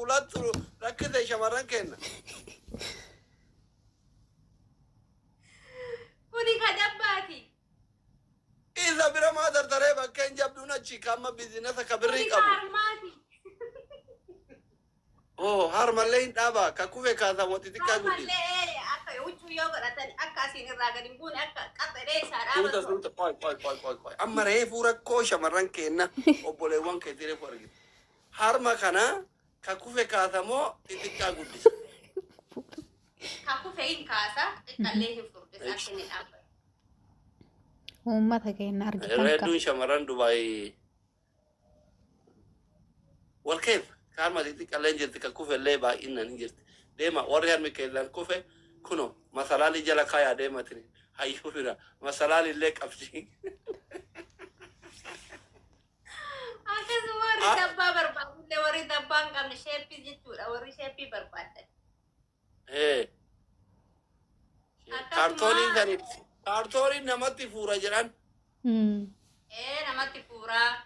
فولات ركز يا شمران كنا كوني كدباتي إذا برا ما در ترى كان جابونا شيكاما بيزنس كبريك أبو هارم اللين أبا كوفي كذا موتي كابو هارم اللين أكا يوجو يوغرا تاني أكا سين الراغن بون أكا كتري سارا سوتا كوي أما رأي فورا كوشا مران كنا وبوليوان كتير فورجي هارم كنا كوفي كذا مو تتكابو كوفي كذا كليه فرد ساكن الأب وما تكين أرجع ردون شمران دبي والكيف كان ما تيجي كلين جرت كوفي اللي با إننا نجرت ديما وريان مكيلان كوفي كنو مثلا اللي جلا كايا ديما تري هاي فورا مثلا اللي كابشي أكيد وري دبا برباد اللي وري دبا كم شيبي جتورا وري شيبي برباد إيه كارتوني ثاني كارتوني نمتي فورا جران إيه نمتي فورا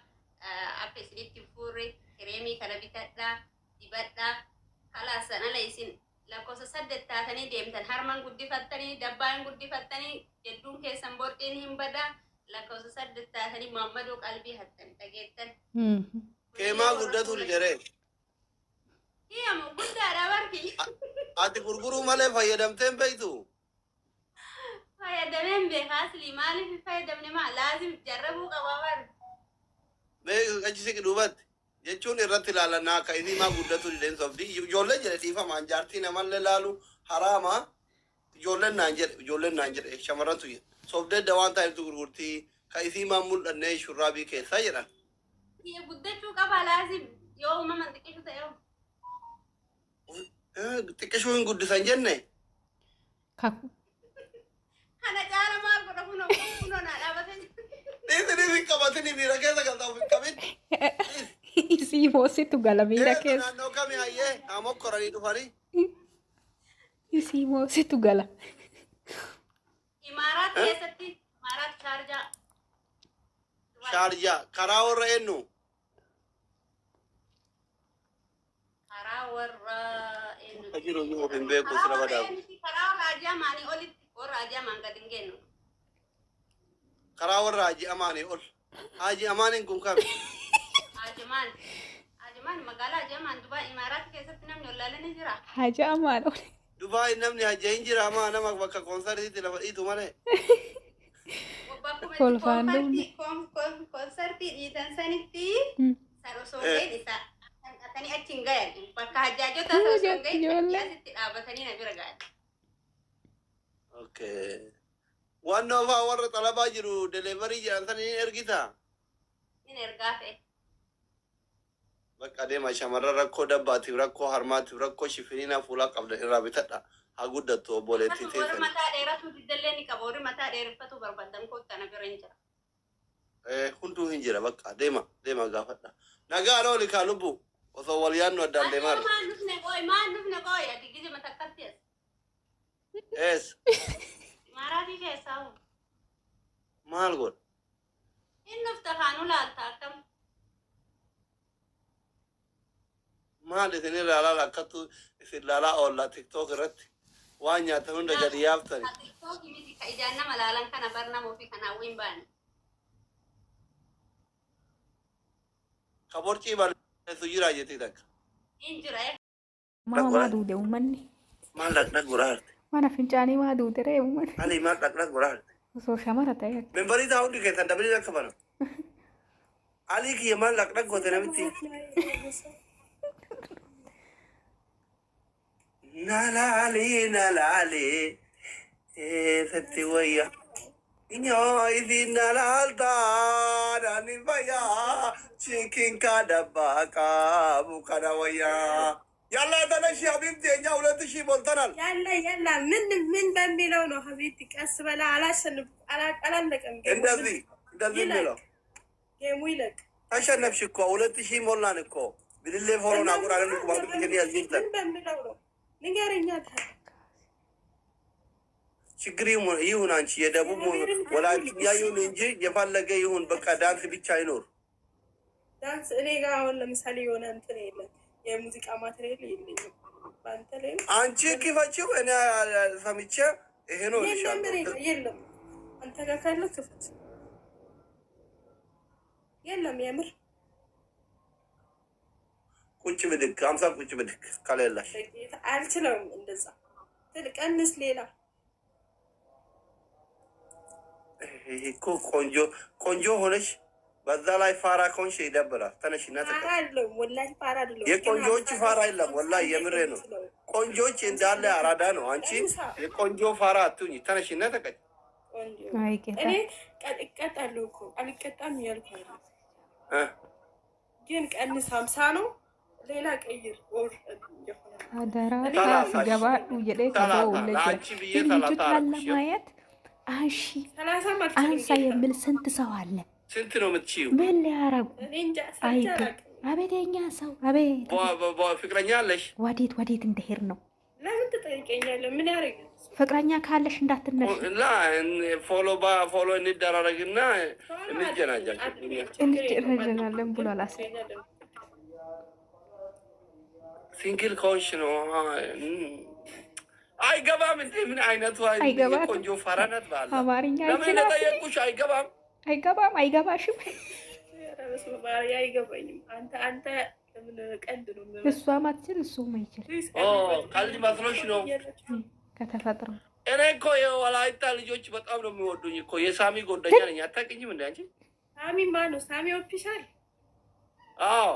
أبسليتي فوري كريمي كربيتة دبادة خلاص أنا ليسين لكوسا سدت تاني ديمتن هرمان قدي فتني دبان قدي فتني جدون كيسان بورتين هم بدا لكوسا سدت تاني محمد وقلبي هتن تجيتن كيما قدة تولي جري هي مو قدة رابركي أتي كركرو ماله فايدم تيم بيتو فايدم بخاص لي مالي في فايدم ما لازم جربوا قوابر ما أجلسك دوبات jechuun irratti ilaalannaa akka inni maa guddatu dideensa ofii ijoollee jedhe dhiifamaan jaartii namallee laalu haraama ijoolleen naan jedhe shamarrantu sobdeedda waan taa'etu gurgurtii ka isii maan mul'annee shurraabii keessaa jedhan. Guddachuu qaba laazim yoo uumaman xiqqishu ta'e xiqqishuu hin guddisan jenne. Kana caala maal godha kunoo naa dhaabatan. Dhiisi qabatini miira keessa galtaa ofi qabin. Isii moositu gala miira keessa. Naannoo kamii hayyee namoo koranii dhufanii. Isii moositu gala. Imaaraat keessatti Imaaraat Shaarjaa. Shaarjaa karaa warra eenyu. Karaa warra eenyu. Ajiru yoo hin beeku sira badaabu. Karaa warra Hajiyaa Amaanii olitti warra Hajiyaa Amaan gadi hin geenyu. Karaa warra Hajiyaa Amaanii ol. Hajiyaa Amaaniin kun kami. Hajimaan magaalaa Hajimaan Dubaay Imaaraat keessatti namni olaalee ni jira. Hajimaan ol. Dubaay namni hajjaa hin jira amaa nama bakka koonsartiitti lafa dhiitu malee. Koonsartii dhiitan sanitti sarosooleen isaa hanqatanii achi hin gayan bakka hajjaajota sarosoo hin gayan asitti dhaabatanii na bira gayan. Okay. Waan noofaa warra xalabaa jiru deliverii jedhan sana ni ergitaa? Ni ergaa fe'e. Bakka deema shamarran rakkoo dabbaatiif rakkoo harmaatiif rakkoo shifiniina fuulaa qabdan irraa bitadha. Haa guddattu obboleettii teessan. Warri mataa dheeratu diddallee ni qaba. Warri mataa dheereffatu barbaadan kootta na bira hin jira. Hunduu hin jira bakka deema gaafadha. Nagaa looli kaa lubbu osoo wal yaadnu addaan deemaa jiru. Maan dhufne qooyi ati gizima takkatti as. Ees. Imaaraatii keessaa hoo. Maal godha? Inni ufta kaanuu laalta akkam. Maal isin ilaalaa akkattu isin ilaalaa oolla tiktook irratti waan nyaatan hunda gadi yaaftani. Tiktook miti ka ijaan nama laalan kana barnamoo fi kan hawwiin baane. Ka borcii balleessu jiraa jetti takka. Hin jira. Maa duude uummanni. Maal dhaqna guraarte? Mana fincaanii maa duude ree uummanni. Ali maal dhaqna guraarte? Osoo shamara ta'e. Membarii taa hundi keessan dabali akka bana. Ali kiyya maal dhaqna goote namitti. Nalaali eessatti wayya. Inyoo isin nalaaltaa naani fayyaa chikin kaadabbaa qaabu kana wayyaa. Yalla tana shi habibti እኛ 2000 ሞልተናል። ያላ ምን በሚለው ነው ሀቢብቲ ቀስ በላ አላለቀም። እንደዚህ ነው ጌሙ ይለቅ። አሸነፍሽ እኮ 2000 ሞላን እኮ ብልሌ ፎሮና ቁራን እኮ ማለት ነው ያዝይተን በሚለው ነው ንገረኛ ችግር ይሁን አንቺ የደቡብ ወላጅኛ ይሁን እንጂ የፈለገ ይሁን በቃ ዳንስ ብቻ አይኖር። ዳንስ እኔ ጋር አሁን ለምሳሌ የሆነ እንትን የለም የሙዚቃ ማቴሪያል የለኝም። በአንተ ላይ አንቺ ክፈችው እኔ ሰምቼ ይሄ ነው ይሻላል። የለም አንተ ጋር ካለ ክፈት። የለም የምር ቁጭ ብድግ 50 ቁጭ ብድግ ካለላሽ አልችለውም። እንደዛ ትልቀንስ ሌላ እኮ ቆንጆ ሆነሽ በዛ ላይ ፋራ ኮንሽ ይደብራል። ተነሽና ተቀ አይደለም ወላሂ ፋራ አይደለም። የቆንጆች ፋራ የለም ወላሂ የምሬ ነው። ቆንጆች እንዳለ አራዳ ነው። አንቺ የቆንጆ ፋራ አትሁኝ። ተነሽና ተቀጭ። እኔ እቀጣለሁ እኮ አልቀጣም እያልኩ አይደል? ግን ቀንስ 50 ነው። ሌላ ቀይር ኦር አደራ ገባ ውየደ ከበው ለጂ ልጅቷን ለማየት አንሺ 30 ማለት አንሳ የሚል ስንት ሰው አለ? ስንት ነው የምትችይው? ምን ሊያረጉ እኔ እንጃ ሳይታረቅ አቤተኛ ሰው አቤት ፍቅረኛ አለሽ? ወዴት እንደሄድ ነው? ለምን ትጠይቀኛለህ? ምን ያደርጋል? ፍቅረኛ ካለሽ እንዳትነሽ ላ ፎሎ እንደራረግና እንጀናለን ብሏል። ሲንግል ኮንሽ ነው አይገባም እንዴ? ምን አይነቱ ቆንጆ ፋራነት ባለ አማርኛ ለምን ተጠየቁሽ? አይገባም አይገባሽም። አይገባኝም። አንተ ለምን ቀንድ ነው? እሷ ማትችል እሱ ማይችል ቀልድ መስሎሽ ነው ከተፈጥሮ። እኔ እኮ የወላይታ ልጆች በጣም ነው የሚወዱኝ እኮ። የሳሚ ጎደኛ ነኝ። አታውቅኝም እንዴ አንቺ? ሳሚ ማን ነው? ሳሚ ኦፊሻል? አዎ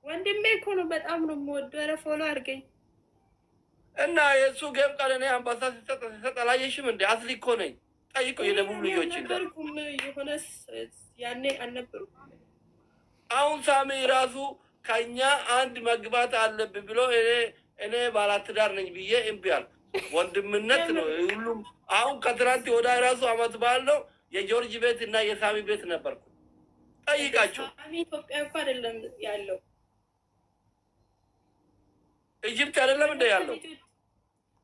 ወንድሜ እኮ ነው። በጣም ነው የምወደው። ኧረ ፎሎ አድርገኝ እና የእሱ ጌም ቃል እኔ አምባሳ ሲሰጥ አላየሽም እንዴ? አስሊ እኮ ነኝ። ጠይቀው የደቡብ ልጆች ነበርኩም የሆነ ያኔ አልነበርኩም። አሁን ሳሚ ራሱ ከኛ አንድ መግባት አለብኝ ብሎ እኔ ባለትዳር ነኝ ብዬ እምቢ አልኩ። ወንድምነት ነው ሁሉም። አሁን ከትናንት ወደ ራሱ አመት ባለው የጆርጅ ቤት እና የሳሚ ቤት ነበርኩ። ጠይቃቸው። ሳሚ ኢትዮጵያ እኮ አይደለም ያለው፣ ኢጅፕት አይደለም እንደ ያለው።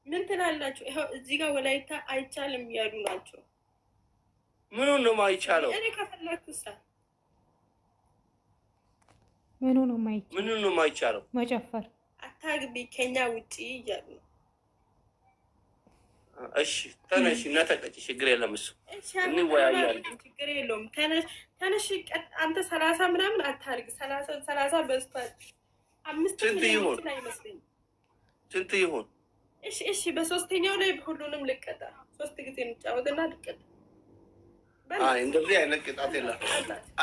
ምን ትላላችሁ? ይኸው እዚህ ጋር ወላይታ አይቻልም ያሉ ናቸው። ምኑን ነው ማይቻለው? እኔ ከፈለኩሳ ምኑን ነው ማይቻለው? መጨፈር አታግቢ ከኛ ውጪ እያሉ ነው። እሺ ተነሽ እና ተቀጭ። ችግር የለም እሱ እንወያያለን። ችግር የለውም። ተነሽ። አንተ 30 ምናምን አታርግ። 30 በስቷል። 5 ስንት ይሁን? እሺ በሶስተኛው ላይ ሁሉንም ልቀጣ። 3 ጊዜ እንጫወትና ልቀጣ። እንደዚህ አይነት ቅጣት የለም።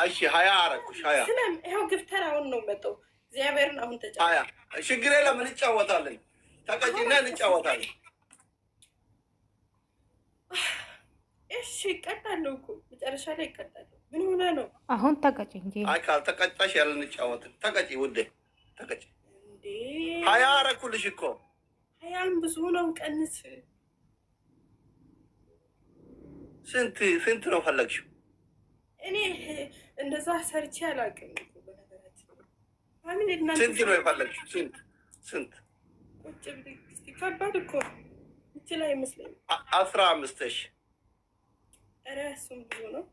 እሺ 20 አደረኩሽ። 20 ይኸው ግፍተር አሁን ነው መጣው። እግዚአብሔርን አሁን ተጫወተ። 20 ችግር የለም እንጫወታለን። ተቀጭና እንጫወታለን። እሺ እቀጣለሁ እኮ መጨረሻ ላይ እቀጣለሁ። ምን ሆነ ነው? አሁን ተቀጭ እንጂ። አይ ካልተቀጣሽ ያለ እንጫወትን። ተቀጭ ውዴ ተቀጭ። እንዴ 20 አደረኩልሽ እኮ። 20 ብዙ ነው። ቀንስ። ስንት ነው ፈለግሽው? እኔ እንደዛ ሰርቼ አላውቅም። ስንት ነው የፈለግሽው? ስንት ቁጭ ብድግ እስኪ። ከባድ እኮ ይችላ አይመስለኝም። 15 ኧረ እሱም ብዙ ነው።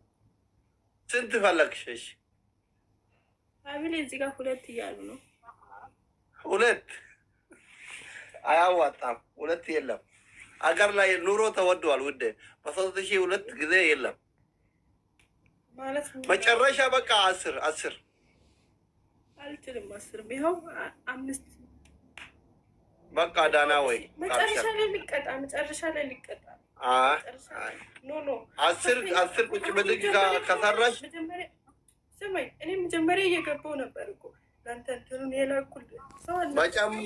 ስንት ፈለግሽ? ፋሚሊ እዚህ ጋር 2 እያሉ ነው። 2 አያዋጣም። 2 የለም። አገር ላይ ኑሮ ተወዷል ውዴ። በ3000 2 ጊዜ የለም ማለት መጨረሻ በቃ 10 አልችልም። 10 ቢሆን 5 በቃ ዳና ወይ መጨረሻ ላይ ሊቀጣ ኖ 10 ቁጭ ብድግ ከሰራሽ ስማኝ፣ እኔ መጀመሪያ እየገባው ነበር እኮ ለአንተ እንትኑን የላኩል ሰው አለ።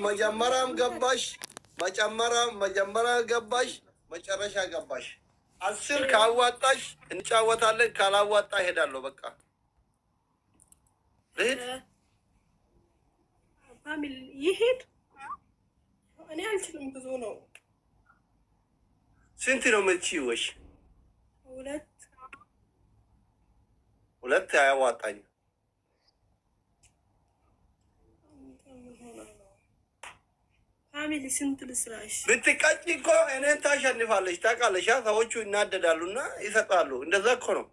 መጀመሪያም ገባሽ፣ መጨረሻ ገባሽ። 10 ካዋጣሽ እንጫወታለን፣ ካላዋጣ እሄዳለሁ። በቃ ልሂድ ፋሚሊ ይሄድ። እኔ አልችልም፣ ብዙ ነው። ስንት ነው የምትችይው? 2 አያዋጣኝም። ፋሚሊ ስንት ልስራሽ? ብትቀጭ እኮ እኔን ታሸንፋለች። ታውቃለሽ፣ ሰዎቹ ይናደዳሉና ይሰጣሉ። እንደዛ እኮ ነው።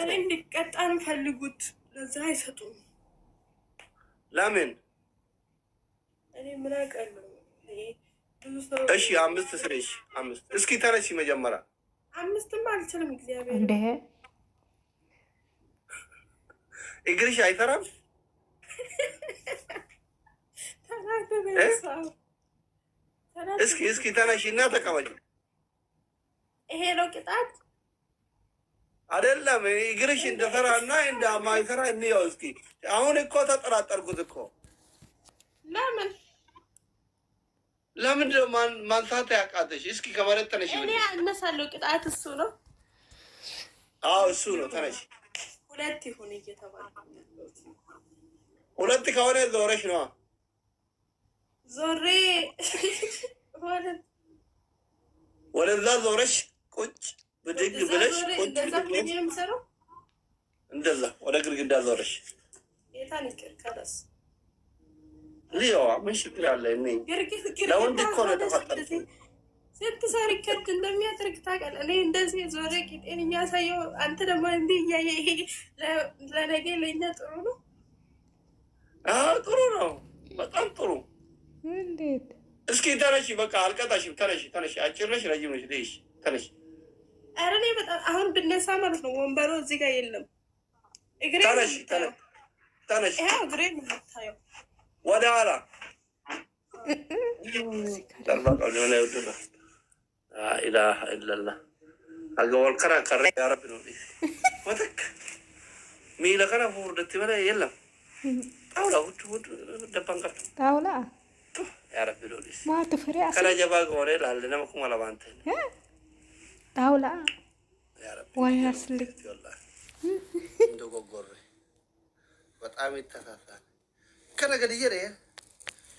እኔ እንዲቀጣ ነው ፈልጉት። ለዛ አይሰጡም። ለምን እኔ ምን አውቃለሁ። ብዙ ሰው እሺ 5 ስልሽ 5 እስኪ ተነሺ መጀመሪያ 5ም አልችልም። እግዚአብሔር እንደ እግርሽ አይሰራም እስኪ ተነሺ እና ተቀመጪ ይሄ ነው ቅጣት አይደለም እግርሽ እንደሰራና እንደማይሰራ እንየው እስኪ አሁን እኮ ተጠራጠርኩት እኮ ለምን ማንሳት ያቃተሽ እስኪ ከመሬት ተነሺ እኔ አነሳለሁ ቅጣት እሱ ነው አዎ እሱ ነው ተነሺ 2 ይሁን እየተባለ 2 ከሆነ ዞረሽ ነው ዞሬ ወደዛ ዞረሽ ቁጭ ብድግ ብለሽ ቁጭ እንደዛ ወደ ግድግዳ ዞረሽ የታን ይቅር ከለስ ሊዮዋ ምን ችግር አለ? እኔ ለወንድ እኮ ነው የተፈጠርኩት። ስንት ሰው ሪከርድ እንደሚያደርግ ታውቃለህ? እኔ እንደዚህ ዞሬ ቂጤን የሚያሳየው አንተ ደግሞ እንዲህ እያየ ይሄ ለነገ ለእኛ ጥሩ ነው። ጥሩ ነው፣ በጣም ጥሩ። እንዴት እስኪ ተነሺ፣ በቃ አልቀጣሽም። ተነሺ፣ አጭር ነሽ፣ ረጅም ነሽ፣ ልይሽ ተነሺ። ኧረ እኔ በጣም አሁን ብነሳ ማለት ነው ወንበሩ እዚህ ጋር የለም። እግሬ ተነሺ። ይኸው እግሬ የምታየው ወደ ኋላ ኢላሀ ኢለላህ አገወል ከራ ከራ ያ ረቢ ነው ወተክ ሚለ ከራ ወርደት በላ የለም ጣውላ ውድ ደባንካ ጣውላ ያ ረቢ ነው ማቱ ፍሬ ከራ ጀባ ጎሬ ላለ ነመኩ ማለባንተ ጣውላ ያ ረቢ ወይ አስልክ ይወላል እንደጎጎረ በጣም ይተሳሳል ከነገ ድየረ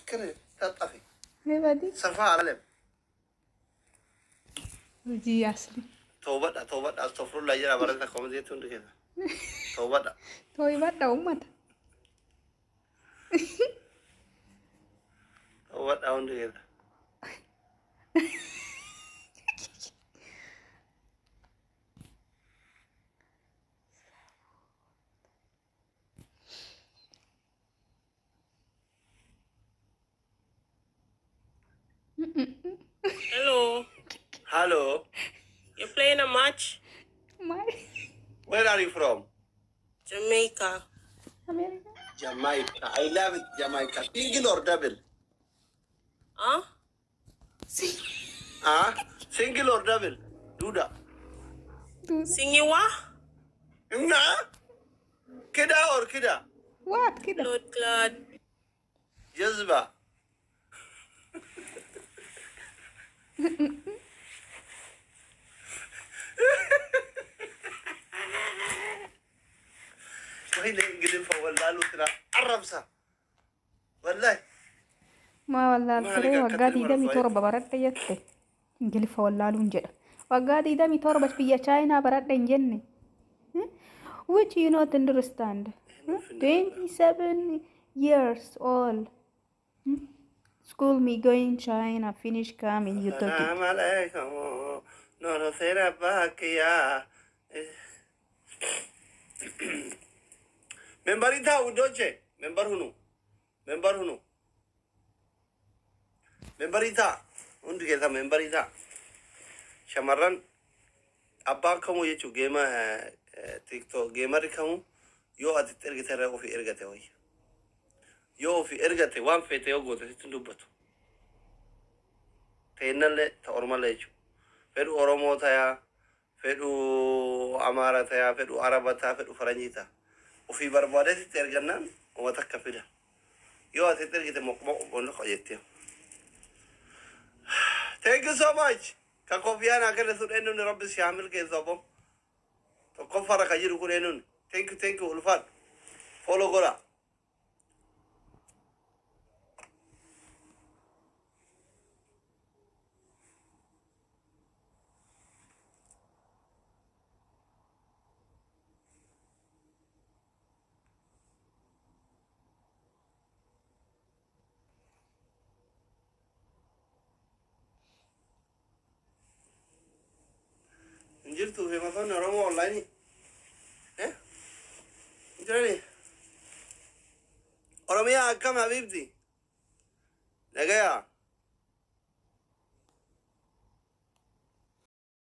ከነ ተጣፊ ይበዲ ሰፋ አለም ወጂ አስሊ ተውበዳ አስተፍሩላህ ይራ በረታ ኮምዜቱ እንደከዛ ተውበዳ ኡመት ተውበዳ እንደከዛ Hello. You playing a match? Where are you from? Jamaica. America. Jamaica. I love it, Jamaica. Single or double? Huh? Single or double? Duda. Singing what? Nah. Kida or kida? What kida? Blood clot. Jazba. وين انقلب فولا له ترى عربسه والله ما والله الفري وقادي دمي تورب برد يته انقلب فولا له انجل وقادي دمي تورب بيا چاينا برد انجني which you not understand 27 years old school me going China finish coming you talk السلام عليكم نور سيرا باكيا membarita udoche member hunu membarita undi kesa membarita shamaran abba kamu yechu gema tiktok gamer kamu yo atit ergate ra fi ergate way yo fi ergate wan fete yo goto tindubatu tenale ta ormale yechu fedu oromo taya fedu amara taya fedu arabata fedu faranjita وفي بربادات ترجنان وتكفلها يو ترجت مقبوق ونقيتها thank you so much ككوفيانا كده سود إنه رب سيعمل كذابه تكفر كجير كل إنه thank you ألفات follow كلا jirtu fi mafan oromo online ኦሮሚያ አከም ሀቢብቲ ነገያ